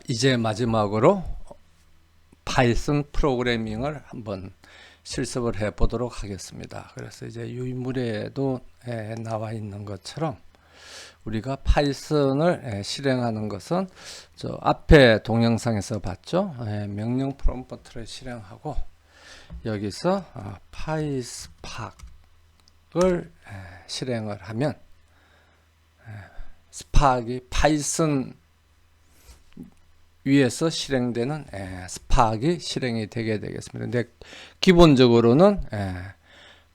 이제 마지막으로 파이썬 프로그래밍을 한번 실습을 해 보도록 하겠습니다. 그래서 이제 유인물에도 나와 있는 것처럼 우리가 파이썬을 실행하는 것은 저 앞에 동영상에서 봤죠. 명령 프롬프트를 실행하고 여기서 파이스팍을 실행을 하면 스팍이 파이썬 위에서 실행되는 스팍이 실행이 되게 되겠습니다. 근데 기본적으로는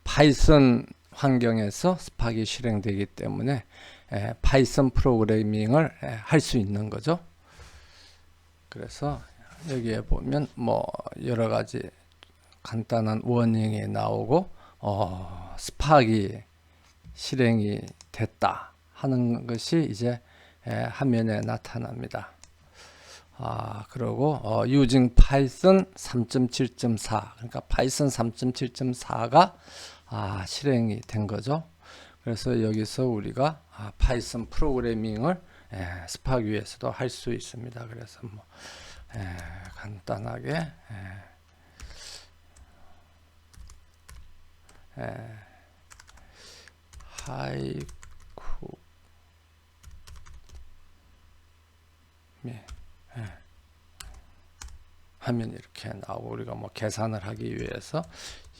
파이썬 환경에서 스팍이 실행되기 때문에 파이썬 프로그래밍을 할 수 있는 거죠. 그래서 여기에 보면 뭐 여러 가지 간단한 워닝이 나오고 스팍이 실행이 됐다 하는 것이 이제 화면에 나타납니다. 그리고 using Python 3.7.4 그러니까 파이썬 3.7.4가 실행이 된 거죠. 그래서 여기서 우리가 파이썬 프로그래밍을 스팍 위에서도 할 수 있습니다. 그래서 뭐 간단하게 하이쿠 하면 이렇게 나오고 우리가 뭐 계산을 하기 위해서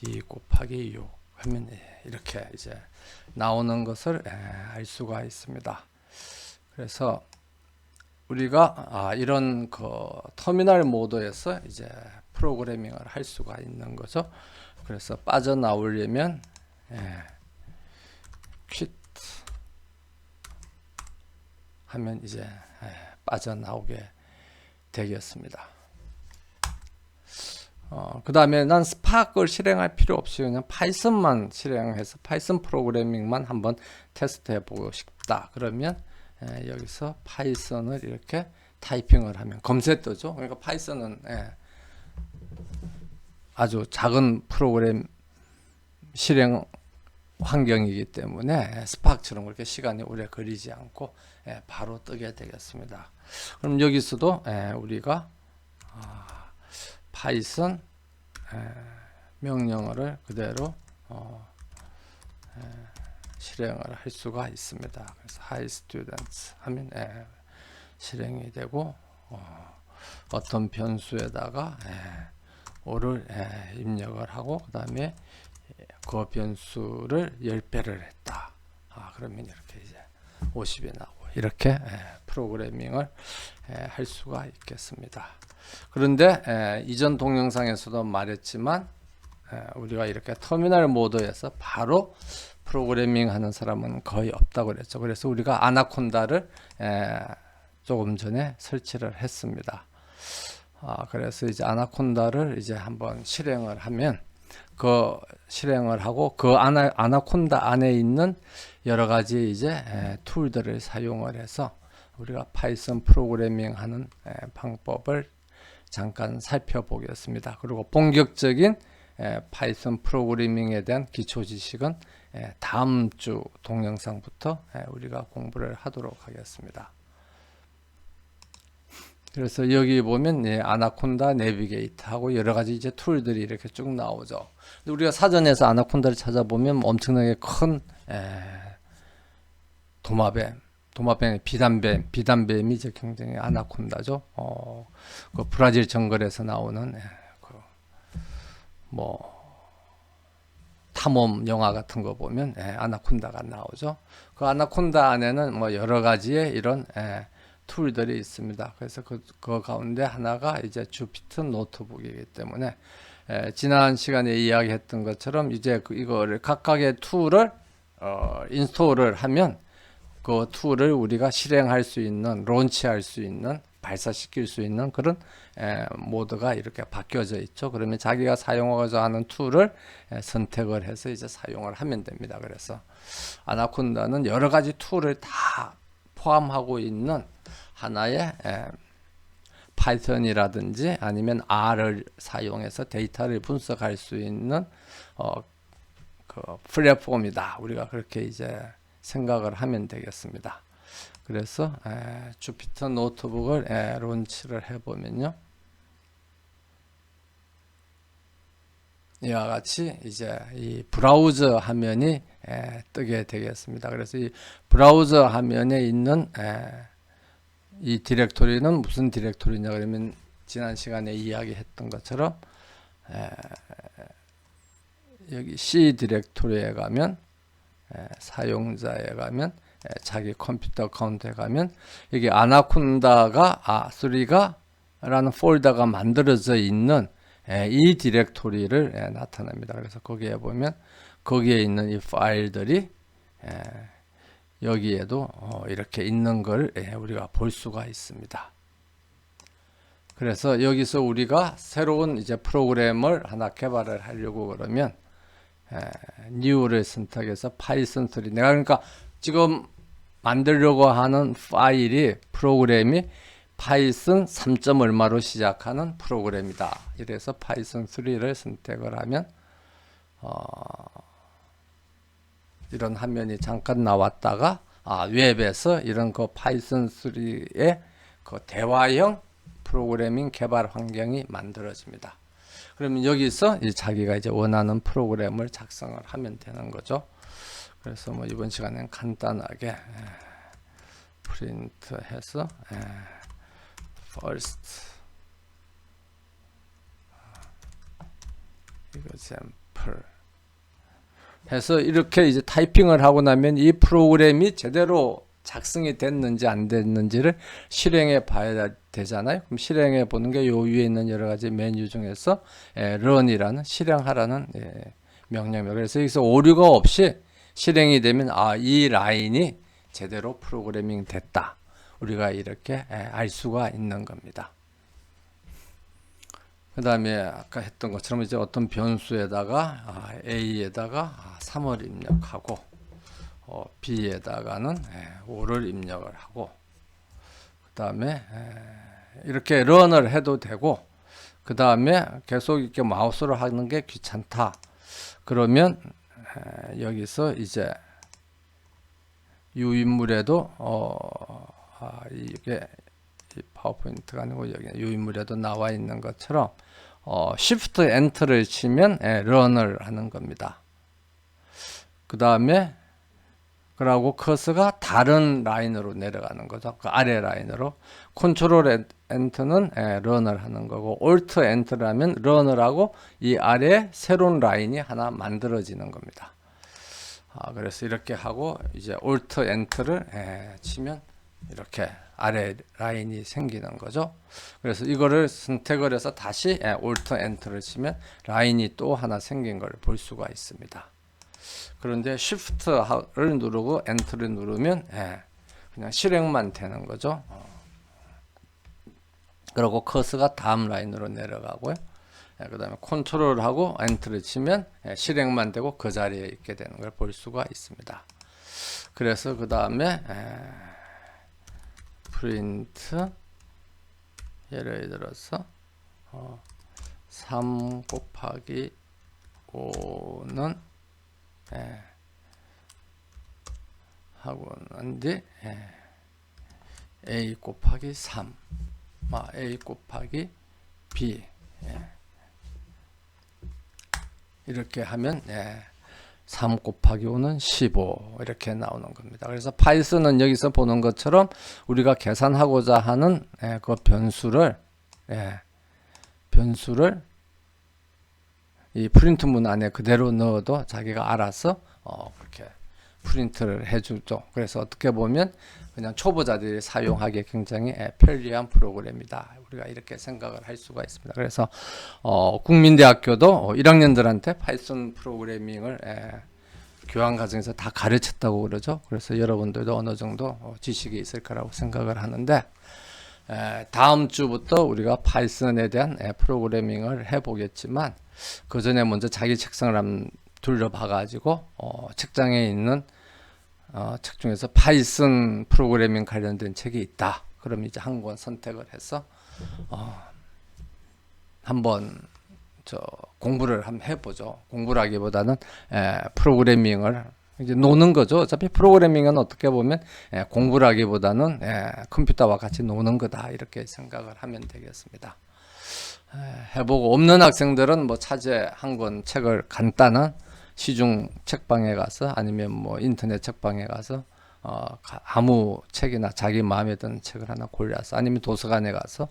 2 곱하기 6 하면 이렇게 이제 나오는 것을 알 수가 있습니다. 그래서 우리가 이런 그 터미널 모드에서 이제 프로그래밍을 할 수가 있는 거죠. 그래서 빠져나오려면 quit 하면 이제 빠져나오게 되겠습니다. 그 다음에 난 스파크를 실행할 필요 없이 그냥 파이썬만 실행해서 파이썬 프로그래밍만 한번 테스트 해보고 싶다. 그러면 여기서 파이썬을 이렇게 타이핑을 하면 검색 뜨죠. 그러니까 파이썬은 아주 작은 프로그램 실행 환경이기 때문에 스파크처럼 그렇게 시간이 오래 걸리지 않고 바로 뜨게 되겠습니다. 그럼 여기서도 우리가 파이썬 명령어를 그대로 실행을 할 수가 있습니다. 그래서 hi students 하면 실행이 되고 어떤 변수에다가 오를 입력을 하고 그 다음에 그 변수를 10배를 했다. 그러면 이렇게 이제 50이 나오고 이렇게 프로그래밍을 할 수가 있겠습니다. 그런데 이전 동영상에서도 말했지만 우리가 이렇게 터미널 모드에서 바로 프로그래밍 하는 사람은 거의 없다고 그랬죠. 그래서 우리가 아나콘다를 조금 전에 설치를 했습니다. 그래서 이제 아나콘다를 이제 한번 실행을 하면 그 실행을 하고 그 아나콘다 안에 있는 여러 가지 이제 툴들을 사용을 해서 우리가 파이썬 프로그래밍 하는 방법을 잠깐 살펴보겠습니다. 그리고 본격적인 파이썬 프로그래밍에 대한 기초 지식은 다음 주 동영상부터 우리가 공부를 하도록 하겠습니다. 그래서 여기 보면 아나콘다 내비게이터 하고 여러 가지 이제 툴들이 이렇게 쭉 나오죠. 우리가 사전에서 아나콘다를 찾아보면 엄청나게 큰 비단뱀이 이제 굉장히 아나콘다죠. 그 브라질 정글에서 나오는 뭐 탐험 영화 같은 거 보면 아나콘다가 나오죠. 그 아나콘다 안에는 뭐 여러 가지의 이런 툴들이 있습니다. 그래서 그 가운데 하나가 이제 주피터 노트북이기 때문에 지난 시간에 이야기했던 것처럼 이제 이거를 각각의 툴을 인스톨을 하면 그 툴을 우리가 실행할 수 있는, 론치할 수 있는, 발사시킬 수 있는 그런 모드가 이렇게 바뀌어져 있죠. 그러면 자기가 사용하고자 하는 툴을 선택을 해서 이제 사용을 하면 됩니다. 그래서 아나콘다는 여러 가지 툴을 다 포함하고 있는 하나의 파이썬이라든지 아니면 R을 사용해서 데이터를 분석할 수 있는 그 플랫폼이다. 우리가 그렇게 이제 생각을 하면 되겠습니다. 그래서 주피터 노트북을 론치를 해보면요, 이와 같이 이제 이 브라우저 화면이 뜨게 되겠습니다. 그래서 이 브라우저 화면에 있는 이 디렉토리는 무슨 디렉토리냐 그러면 지난 시간에 이야기했던 것처럼 여기 C 디렉토리에 가면 사용자에 가면 자기 컴퓨터 카운트에 가면 여기 아나콘다가 3가 라는 폴더가 만들어져 있는 이 디렉토리를 나타냅니다. 그래서 거기에 보면 거기에 있는 이 파일들이 여기에도 이렇게 있는 걸 우리가 볼 수가 있습니다. 그래서 여기서 우리가 새로운 이제 프로그램을 하나 개발을 하려고 그러면 new를 선택해서 파이썬 3 내가 그러니까 지금 만들려고 하는 파일이 프로그램이 파이썬 3. 얼마로 시작하는 프로그램이다. 이래서 파이썬 3를 선택을 하면 이런 화면이 잠깐 나왔다가 웹에서 이런 그 파이썬 3의 그 대화형 프로그래밍 개발 환경이 만들어집니다. 그러면 여기서 자기가 이제 원하는 프로그램을 작성을 하면 되는 거죠. 그래서 뭐 이번 시간에는 간단하게 프린트해서 first example 해서 이렇게 이제 타이핑을 하고 나면 이 프로그램이 제대로 작성이 됐는지 안 됐는지를 실행해 봐야 되잖아요. 그럼 실행해 보는 게 요 위에 있는 여러 가지 메뉴 중에서 run이라는 실행하라는 명령입니다. 그래서 여기서 오류가 없이 실행이 되면 이 라인이 제대로 프로그래밍 됐다. 우리가 이렇게 알 수가 있는 겁니다. 그 다음에 아까 했던 것처럼 이제 어떤 변수에다가 A에다가 3을 입력하고 B에다가는 5를 입력을 하고 그 다음에 이렇게 런을 해도 되고 그 다음에 계속 이렇게 마우스로 하는 게 귀찮다. 그러면 여기서 이제 유인물에도 이게 파워포인트가 아니고 여기 유인물에도 나와 있는 것처럼 Shift Enter를 치면 런을 하는 겁니다. 그 다음에 그러고 커서가 다른 라인으로 내려가는 거죠. 그 아래 라인으로. 컨트롤 엔터는 런을 하는 거고 올트 엔터를 하면 런을 하고 이 아래에 새로운 라인이 하나 만들어지는 겁니다. 그래서 이렇게 하고 이제 올트 엔터를 치면 이렇게 아래 라인이 생기는 거죠. 그래서 이거를 선택을 해서 다시 올트 엔터를 치면 라인이 또 하나 생긴 걸 볼 수가 있습니다. 그런데 Shift를 누르고 엔터를 누르면 그냥 실행만 되는 거죠. 그리고 커서가 다음 라인으로 내려가고요. 그 다음에 컨트롤하고 엔터를 치면 실행만 되고 그 자리에 있게 되는 걸 볼 수가 있습니다. 그래서 그 다음에 프린트 예를 들어서 3 곱하기 5는 하고 난 뒤 A 곱하기 3 A 곱하기 B 이렇게 하면 3 곱하기 5는 15 이렇게 나오는 겁니다. 그래서 파이썬은 여기서 보는 것처럼 우리가 계산하고자 하는 그 변수를 이 프린트 문 안에 그대로 넣어도 자기가 알아서 그렇게 프린트를 해주죠. 그래서 어떻게 보면 그냥 초보자들이 사용하기 굉장히 편리한 프로그램이다. 우리가 이렇게 생각을 할 수가 있습니다. 그래서 국민대학교도 1학년들한테 파이썬 프로그래밍을 교환 과정에서 다 가르쳤다고 그러죠. 그래서 여러분들도 어느 정도 지식이 있을 거라고 생각을 하는데 다음 주부터 우리가 파이썬에 대한 프로그래밍을 해보겠지만 그 전에 먼저 자기 책상을 한번 둘러봐 가지고 책장에 있는 책 중에서 파이썬 프로그래밍 관련된 책이 있다. 그럼 이제 한 권 선택을 해서 한번 공부를 한번 해보죠. 공부라기보다는 프로그래밍을 이제 노는 거죠. 어차피 프로그래밍은 어떻게 보면 공부를 하기보다는 컴퓨터와 같이 노는 거다 이렇게 생각을 하면 되겠습니다. 해보고 없는 학생들은 뭐 차제 한 권 책을 간단한 시중 책방에 가서 아니면 뭐 인터넷 책방에 가서 아무 책이나 자기 마음에 드는 책을 하나 골라서 아니면 도서관에 가서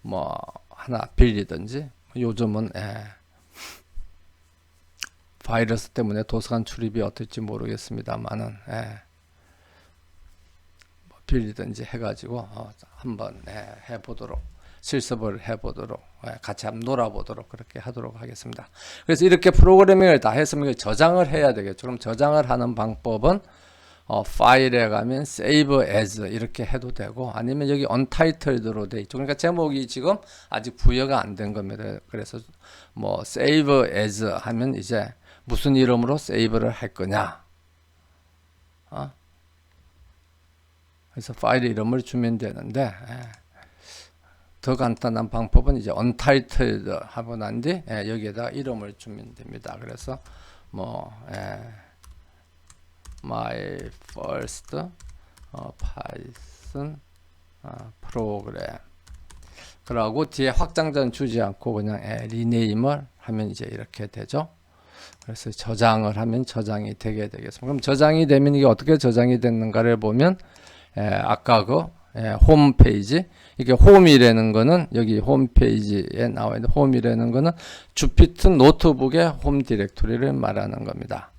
뭐 하나 빌리든지 요즘은 바이러스 때문에 도서관 출입이 어떨지 모르겠습니다만은 뭐 빌리든지 해가지고 한번 해보도록 실습을 해보도록 같이 한번 놀아보도록 그렇게 하도록 하겠습니다. 그래서 이렇게 프로그래밍을 다 했으면 저장을 해야 되겠죠. 그럼 저장을 하는 방법은 파일에 가면 save as 이렇게 해도 되고 아니면 여기 untitled로 돼 있죠. 그러니까 제목이 지금 아직 부여가 안 된 겁니다. 그래서 뭐 save as 하면 이제 무슨 이름으로 세이브를 할 거냐. 그래서 파일 이름을 주면 되는데 더 간단한 방법은 이제 untitled 하고 난 뒤 여기에다 이름을 주면 됩니다. 그래서 뭐 my first Python program 그러고 뒤에 확장자는 주지 않고 그냥 rename을 하면 이제 이렇게 되죠. 그래서 저장을 하면 저장이 되게 되겠습니다. 그럼 저장이 되면 이게 어떻게 저장이 됐는가를 보면 아까 그 홈페이지 이게 홈이라는 거는 여기 홈페이지에 나와 있는 홈이라는 거는 주피터 노트북의 홈 디렉토리를 말하는 겁니다.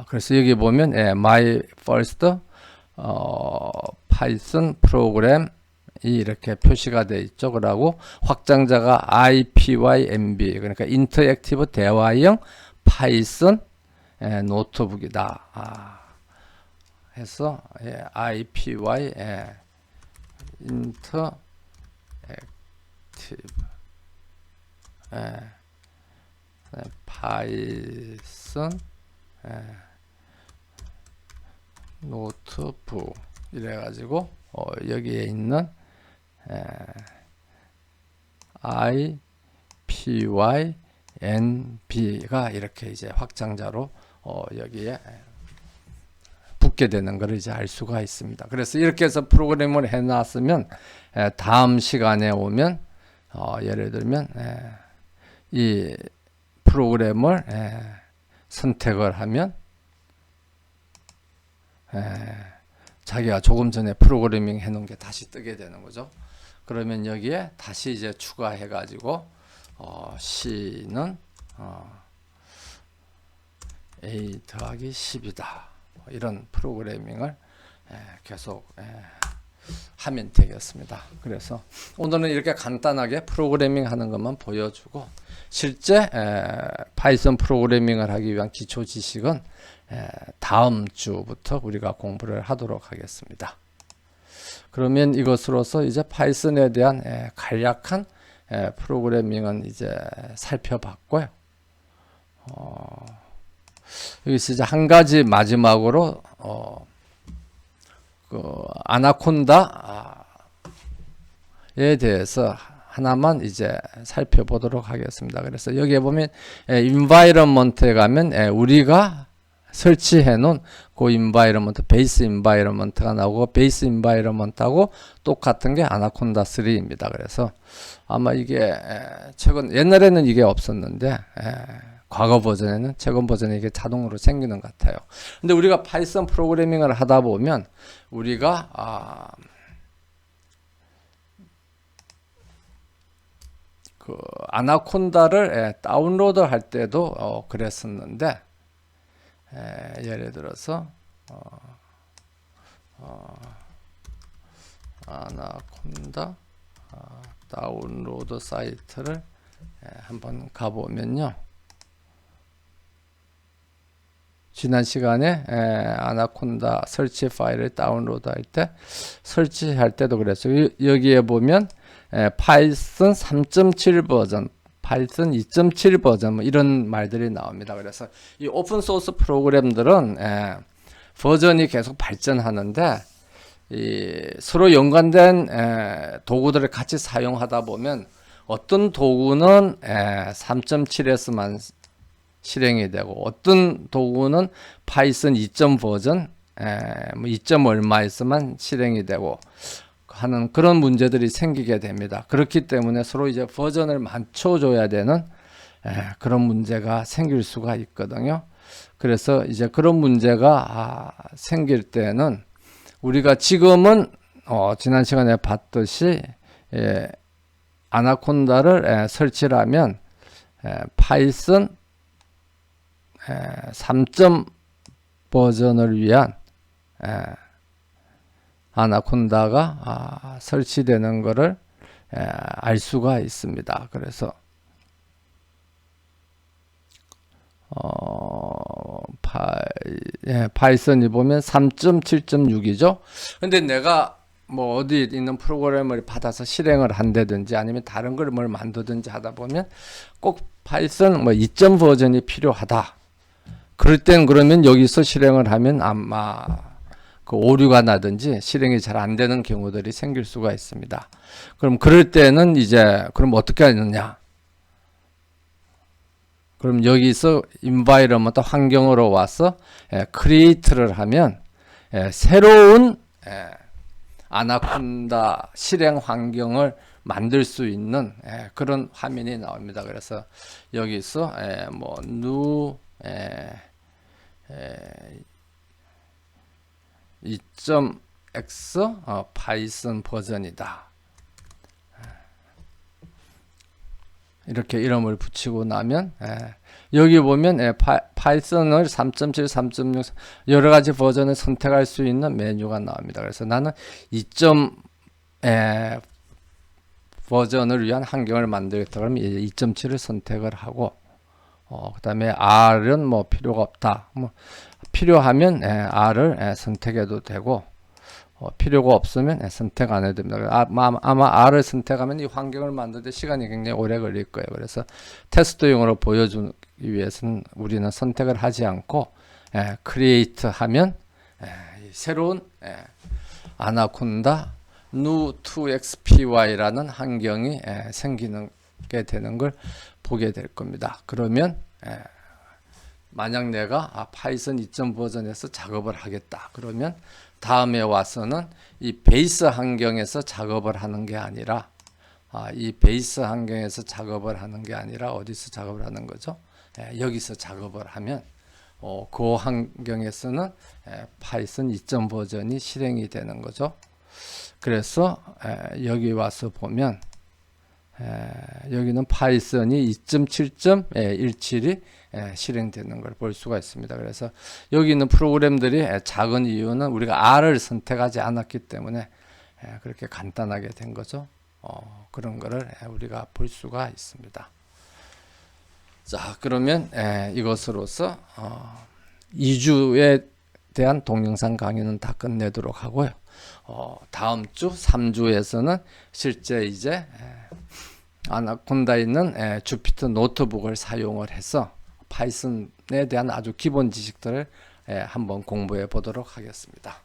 그래서 여기 보면 my first Python program 이 이렇게 표시가 되어 있죠. 그러고 확장자가 IPYNB 그러니까 인터랙티브 대화형 파이썬 노트북이다. 해서 IPY 인터액티브 파이썬 노트북 이래가지고 여기에 있는 IPYNB가 이렇게 이제 확장자로 여기에 붙게 되는 것을 이제 알 수가 있습니다. 그래서 이렇게 해서 프로그램을 해놨으면 다음 시간에 오면 예를 들면 이 프로그램을 선택을 하면 자기가 조금 전에 프로그래밍 해놓은 게 다시 뜨게 되는 거죠. 그러면 여기에 다시 이제 추가해 가지고 C는 A 더하기 10이다. 이런 프로그래밍을 계속 하면 되겠습니다. 그래서 오늘은 이렇게 간단하게 프로그래밍 하는 것만 보여주고 실제 파이썬 프로그래밍을 하기 위한 기초 지식은 다음 주부터 우리가 공부를 하도록 하겠습니다. 그러면 이것으로서 이제 파이썬에 대한 간략한 프로그래밍은 이제 살펴봤고요. 여기서 이제 한 가지 마지막으로 그 아나콘다에 대해서 하나만 이제 살펴보도록 하겠습니다. 그래서 여기에 보면 environment에 가면 우리가 설치해 놓은 그 environment, 베이스 environment가 나오고 베이스 environment하고 똑같은 게 아나콘다 3입니다. 그래서 아마 이게 최근 옛날에는 이게 없었는데 과거 버전에는 최근 버전에 이게 자동으로 생기는 것 같아요. 근데 우리가 파이썬 프로그래밍을 하다 보면 우리가 그 아나콘다를 다운로드 할 때도 그랬었는데 예를 들어서 아나콘다 다운로드 사이트를 한번 가보면요. 지난 시간에 아나콘다 설치 파일을 다운로드 할 때 설치할 때도 그랬어요. 여기에 보면 파이썬 3.7 버전, 파이썬 2.7 버전 뭐 이런 말들이 나옵니다. 그래서 이 오픈 소스 프로그램들은 버전이 계속 발전하는데 이 서로 연관된 도구들을 같이 사용하다 보면 어떤 도구는 3.7에서만 실행이 되고, 어떤 도구는 파이썬 2점 버전 2점 얼마에서만 실행이 되고 하는 그런 문제들이 생기게 됩니다. 그렇기 때문에 서로 이제 버전을 맞춰줘야 되는 그런 문제가 생길 수가 있거든요. 그래서 이제 그런 문제가 생길 때는 우리가 지금은 지난 시간에 봤듯이 아나콘다를 설치를 하면 파이썬 3점 버전을 위한 아나콘다가 설치되는 것을 알 수가 있습니다. 그래서 파이썬이 보면 3.7.6이죠. 근데 내가 뭐 어디 있는 프로그램을 받아서 실행을 한다든지 아니면 다른 걸 뭘 만들든지 하다 보면 꼭 파이썬 뭐 2점 버전이 필요하다. 그럴 땐 그러면 여기서 실행을 하면 아마 그 오류가 나든지 실행이 잘 안 되는 경우들이 생길 수가 있습니다. 그럼 그럴 때는 이제 그럼 어떻게 하느냐? 그럼 여기서 environment 환경으로 와서 create를 하면 새로운 아나콘다 실행 환경을 만들 수 있는 그런 화면이 나옵니다. 그래서 여기서 뭐 new 2.x 파이썬 버전이다. 이렇게 이름을 붙이고 나면 여기 보면 파이썬을 3.7, 3.6 여러 가지 버전을 선택할 수 있는 메뉴가 나옵니다. 그래서 나는 2점 버전을 위한 환경을 만들겠다 그러면 2.7을 선택을 하고 그 다음에 R은 뭐 필요가 없다. 뭐 필요하면 R을 선택해도 되고 필요가 없으면 선택 안 해도 됩니다. 아마 R을 선택하면 이 환경을 만들 때 시간이 굉장히 오래 걸릴 거예요. 그래서 테스트용으로 보여주기 위해서는 우리는 선택을 하지 않고 create 하면 새로운 아나콘다 new2xpy라는 환경이 생기는 게 되는 걸 보게 될 겁니다. 그러면 만약 내가 파이썬 2점 버전에서 작업을 하겠다. 그러면 다음에 와서는 이 베이스 환경에서 작업을 하는 게 아니라 이 베이스 환경에서 작업을 하는 게 아니라 어디서 작업을 하는 거죠? 여기서 작업을 하면 그 환경에서는 파이썬 2점 버전이 실행이 되는 거죠. 그래서 여기 와서 보면 여기는 파이썬이 2.7.17이 실행되는 걸 볼 수가 있습니다. 그래서 여기 있는 프로그램들이 작은 이유는 우리가 R을 선택하지 않았기 때문에 그렇게 간단하게 된 거죠. 그런 거를 우리가 볼 수가 있습니다. 자, 그러면 이것으로서 2주에 대한 동영상 강의는 다 끝내도록 하고요. 다음 주 3주에서는 실제 이제 아나콘다에 있는 주피터 노트북을 사용을 해서 파이썬에 대한 아주 기본 지식들을 한번 공부해 보도록 하겠습니다.